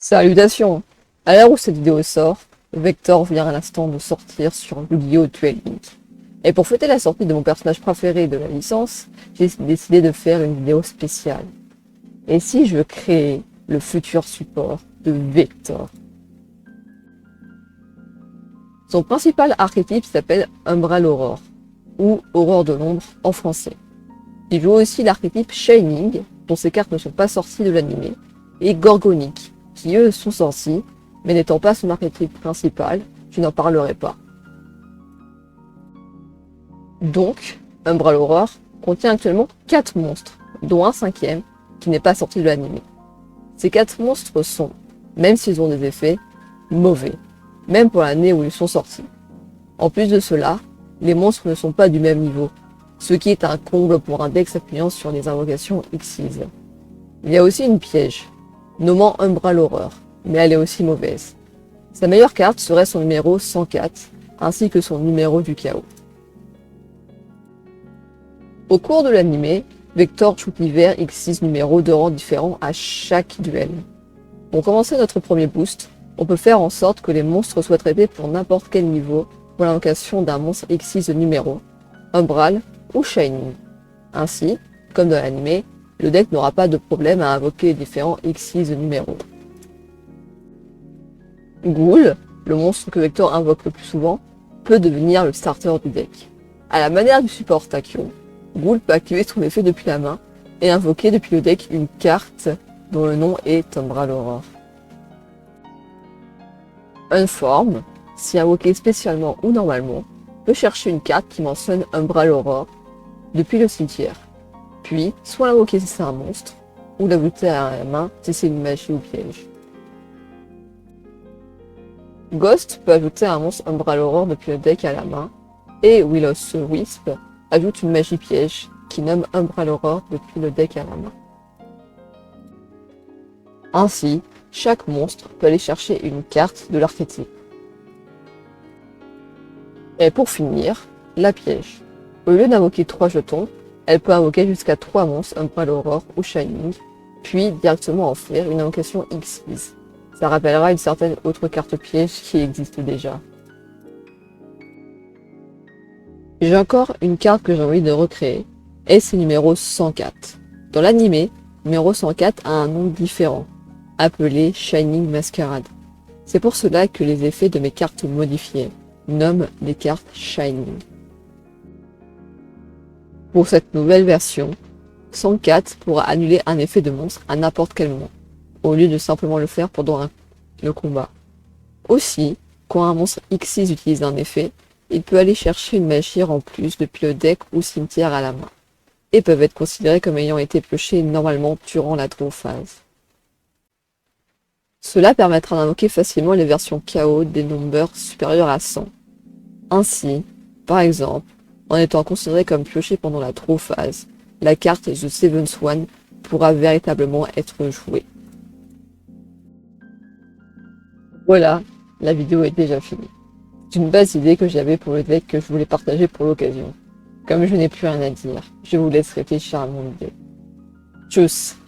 Salutations! À l'heure où cette vidéo sort, Vector vient à l'instant de sortir sur Yu-Gi-Oh! Duel Link. Et pour fêter la sortie de mon personnage préféré de la licence, j'ai décidé de faire une vidéo spéciale. Et si je créais le futur support de Vector? Son principal archétype s'appelle Umbral Aurore, ou Aurore de l'ombre en français. Il joue aussi l'archétype Shining, dont ces cartes ne sont pas sorties de l'anime, et Gorgonic, qui eux sont sortis, mais n'étant pas son archétype principal, je n'en parlerai pas. Donc, Umbral Aurore contient actuellement 4 monstres, dont un 5e qui n'est pas sorti de l'anime. Ces 4 monstres sont, même s'ils ont des effets, mauvais, même pour l'année où ils sont sortis. En plus de cela, les monstres ne sont pas du même niveau, ce qui est un comble pour un deck s'appuyant sur les invocations Xyz. Il y a aussi une piège, nommant Umbral Aurore, mais elle est aussi mauvaise. Sa meilleure carte serait son numéro 104, ainsi que son numéro du chaos. Au cours de l'anime, Vector shoot l'hiver X6 numéros de rang différents à chaque duel. Pour commencer notre premier boost, on peut faire en sorte que les monstres soient traités pour n'importe quel niveau pour l'invocation d'un monstre X6 de numéro, Umbral ou Shining. Ainsi, comme dans l'anime, le deck n'aura pas de problème à invoquer les différents X6 de numéro. Ghoul, le monstre que Vector invoque le plus souvent, peut devenir le starter du deck. À la manière du support Takio, Ghoul peut activer son effet depuis la main et invoquer depuis le deck une carte dont le nom est Umbral Aurore. Unform, si invoqué spécialement ou normalement, peut chercher une carte qui mentionne Umbral Aurore depuis le cimetière, puis soit l'invoquer si c'est un monstre, ou l'ajouter à la main si c'est une magie ou piège. Ghost peut ajouter un monstre Umbral Aurore depuis le deck à la main, et Will-O-Wisp ajoute une magie piège qui nomme Umbral Aurore depuis le deck à la main. Ainsi, chaque monstre peut aller chercher une carte de l'archétype. Et pour finir, la piège. Au lieu d'invoquer 3 jetons, elle peut invoquer jusqu'à 3 monstres Umbral Aurore ou Shining, puis directement offrir une invocation X6. Ça rappellera une certaine autre carte piège qui existe déjà. J'ai encore une carte que j'ai envie de recréer, et c'est numéro 104. Dans l'anime, numéro 104 a un nom différent, appelé Shining Masquerade. C'est pour cela que les effets de mes cartes modifiées nomment les cartes Shining. Pour cette nouvelle version, 104 pourra annuler un effet de monstre à n'importe quel moment, au lieu de simplement le faire pendant le combat. Aussi, quand un monstre X6 utilise un effet, il peut aller chercher une magie en plus depuis le deck ou cimetière à la main, et peuvent être considérés comme ayant été piochés normalement durant la draw phase. Cela permettra d'invoquer facilement les versions KO des numbers supérieurs à 100. Ainsi, par exemple, en étant considéré comme pioché pendant la draw phase, la carte The Seventh One pourra véritablement être jouée. Voilà, la vidéo est déjà finie. C'est une base idée que j'avais pour le deck que je voulais partager pour l'occasion. Comme je n'ai plus rien à dire, je vous laisse réfléchir à mon idée. Tchuss!